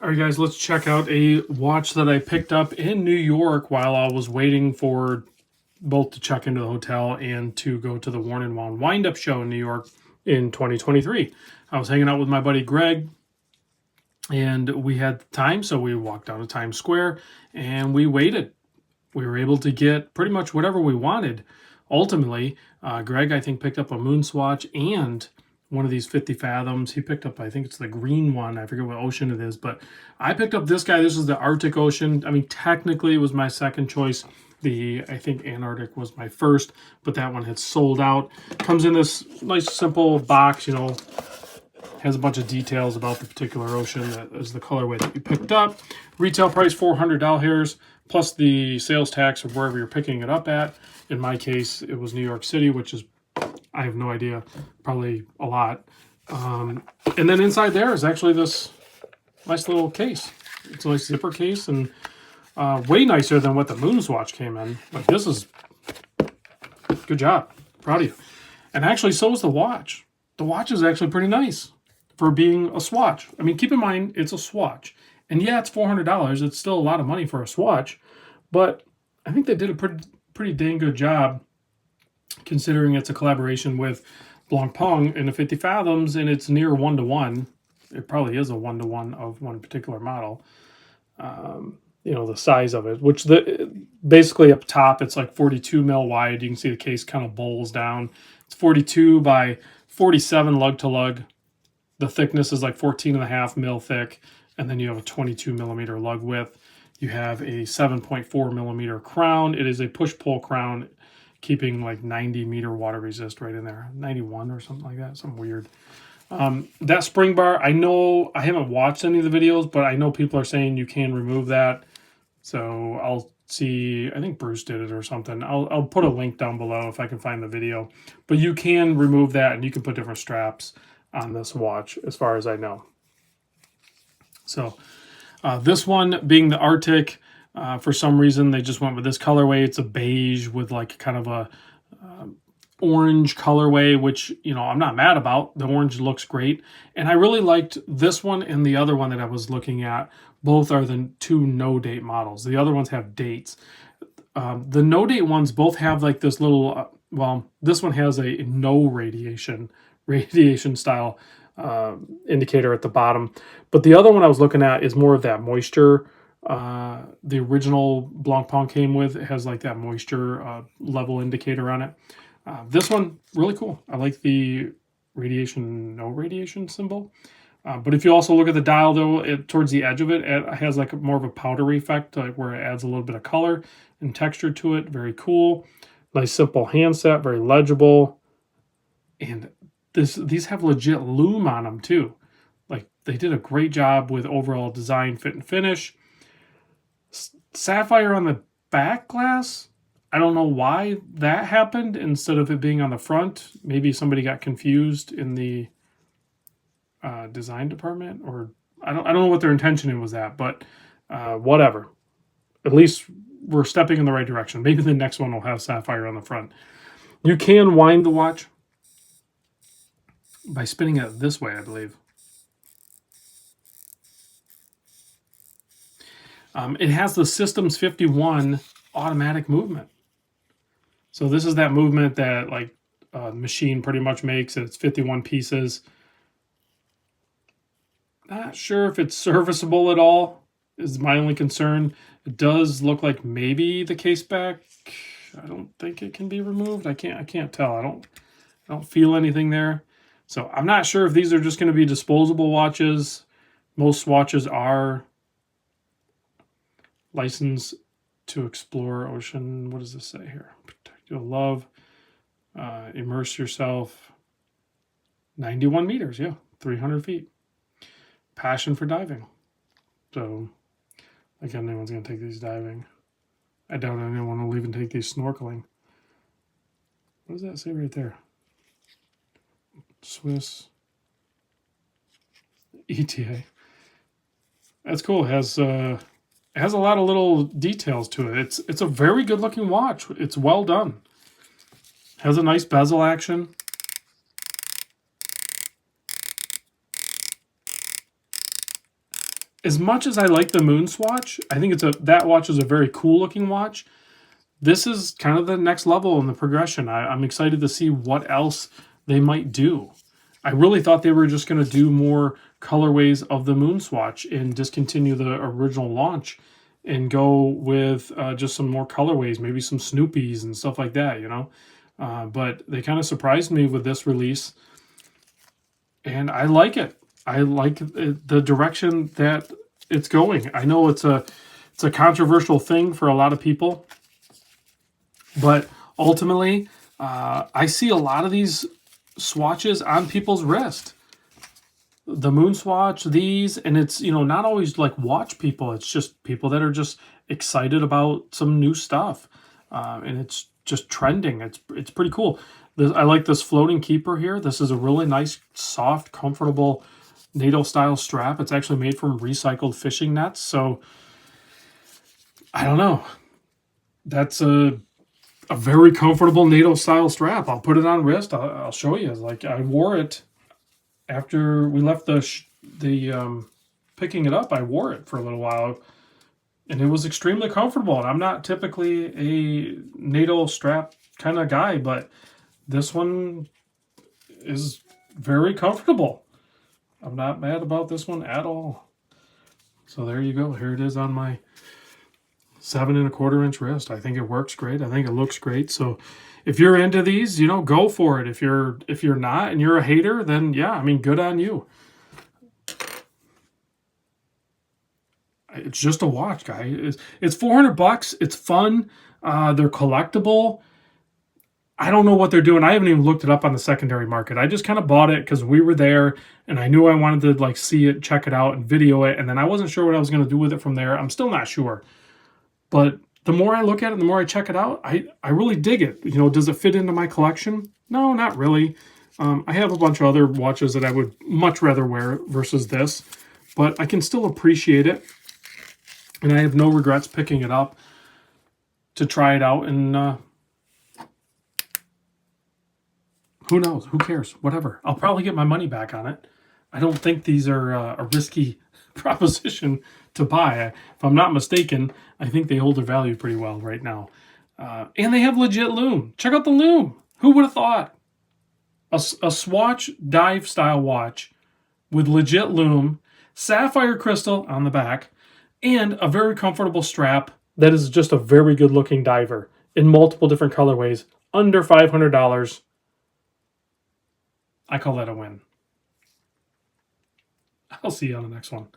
All right, guys, let's check out a watch that I picked up in New York while I was waiting for both to check into the hotel and to go to the Worn & Wound Wind-Up show in New York in 2023. I was hanging out with my buddy Greg, and we had time, so we walked down to Times Square, and we waited. We were able to get pretty much whatever we wanted. Ultimately, Greg, I think, picked up a moon swatch and one of these 50 Fathoms. He picked up, I think it's the green one. I forget what ocean it is, but I picked up this guy. This is the Arctic Ocean. I mean, technically it was my second choice. I think Antarctic was my first, but that one had sold out. Comes in this nice simple box, has a bunch of details about the particular ocean. That is the colorway that you picked up. Retail price $400 plus the sales tax of wherever you're picking it up at. In my case, it was New York City, which is, I have no idea, probably a lot. And then inside there is actually this nice little case. It's a nice zipper case, and way nicer than what the moon swatch came in. Like, this is good job. Proud of you. And actually, so is the watch. The watch is actually pretty nice for being a swatch. I mean, keep in mind, it's a swatch. And yeah, it's $400. It's still a lot of money for a swatch. But I think they did a pretty dang good job, considering it's a collaboration with Blancpain and the 50 Fathoms, and it's near 1-to-1. It probably is a 1-to-1 of one particular model. The size of it, which basically up top, it's like 42 mil wide. You can see the case kind of bowls down. It's 42 by 47 lug to lug. The thickness is like 14.5 mil thick, and then you have a 22 millimeter lug width. You have a 7.4 millimeter crown. It is a push-pull crown, keeping like 90 meter water resist right in there, 91 or something like that, something weird. That spring bar, I know I haven't watched any of the videos, but I know people are saying you can remove that. So I'll see, I think Bruce did it or something. I'll put a link down below if I can find the video. But you can remove that, and you can put different straps on this watch, as far as I know. So this one being the Arctic, for some reason they just went with this colorway. It's a beige with like kind of a orange colorway, which, I'm not mad about. The orange looks great. And I really liked this one and the other one that I was looking at. Both are the two no-date models. The other ones have dates. The no-date ones both have like this little, this one has a no radiation style indicator at the bottom. But the other one I was looking at is more of that moisture. The original Blancpain came with, it has like that moisture level indicator on it. This one, really cool. I like the no radiation symbol. But if you also look at the dial, though, towards the edge of it, it has like more of a powdery effect, like where it adds a little bit of color and texture to it. Very cool. Nice, simple handset, very legible. And these have legit lume on them, too. Like, they did a great job with overall design, fit, and finish. Sapphire on the back glass. I don't know why that happened instead of it being on the front. Maybe somebody got confused in the design department, or I don't know what their intention was at, but whatever. At least we're stepping in the right direction. Maybe the next one will have sapphire on the front. You can wind the watch by spinning it this way, I believe. It has the Systems 51 automatic movement. So this is that movement that like machine pretty much makes. It's 51 pieces. Not sure if it's serviceable at all, is my only concern. It does look like maybe the case back, I don't think it can be removed. I can't tell. I don't feel anything there. So I'm not sure if these are just going to be disposable watches. Most swatches are licensed to explore ocean. What does this say here? Protect your love. Immerse yourself. 91 meters, yeah. 300 feet. Passion for diving. So, again, anyone's going to take these diving. I doubt anyone will even take these snorkeling. What does that say right there? Swiss ETA. That's cool. It has a lot of little details to it. It's a very good looking watch. It's well done. Has a nice bezel action. as much as I like the Moon Swatch, I think that watch is a very cool looking watch. This is kind of the next level in the progression. I'm excited to see what else they might do. I really thought they were just going to do more colorways of the Moon Swatch and discontinue the original launch and go with just some more colorways, maybe some Snoopies and stuff like that, you know. But they kind of surprised me with this release, and I like it. I like the direction that it's going. I know it's a controversial thing for a lot of people, but ultimately, I see a lot of these swatches on people's wrist. The Moon Swatch, these, and it's, you know, not always like watch people. It's just people that are just excited about some new stuff, and it's just trending. It's pretty cool. I like this floating keeper here. This is a really nice, soft, comfortable NATO style strap. It's actually made from recycled fishing nets. So I don't know. That's a very comfortable NATO style strap. I'll put it on wrist. I'll show you. Like, I wore it after we left the picking it up. I wore it for a little while, and it was extremely comfortable. And I'm not typically a NATO strap kind of guy, but this one is very comfortable. I'm not mad about this one at all. So there you go. Here it is on my 7 1/4 inch wrist. I think it works great. I think it looks great. So if you're into these, you know, go for it. If you're not and you're a hater, then yeah, I mean, good on you. It's just a watch, guys. It's $400. It's fun. They're collectible. I don't know what they're doing. I haven't even looked it up on the secondary market. I just kind of bought it because we were there and I knew I wanted to like see it, check it out, and video it. And then I wasn't sure what I was going to do with it from there. I'm still not sure. But the more I look at it, the more I check it out, I really dig it. You know, does it fit into my collection? No, not really. I have a bunch of other watches that I would much rather wear versus this, but I can still appreciate it. And I have no regrets picking it up to try it out. And who knows? Who cares? Whatever. I'll probably get my money back on it. I don't think these are a risky proposition to buy. If I'm not mistaken, I think they hold their value pretty well right now. And they have legit lume. Check out the lume. Who would have thought? A Swatch dive style watch with legit lume, sapphire crystal on the back, and a very comfortable strap that is just a very good looking diver in multiple different colorways, under $500. I call that a win. I'll see you on the next one.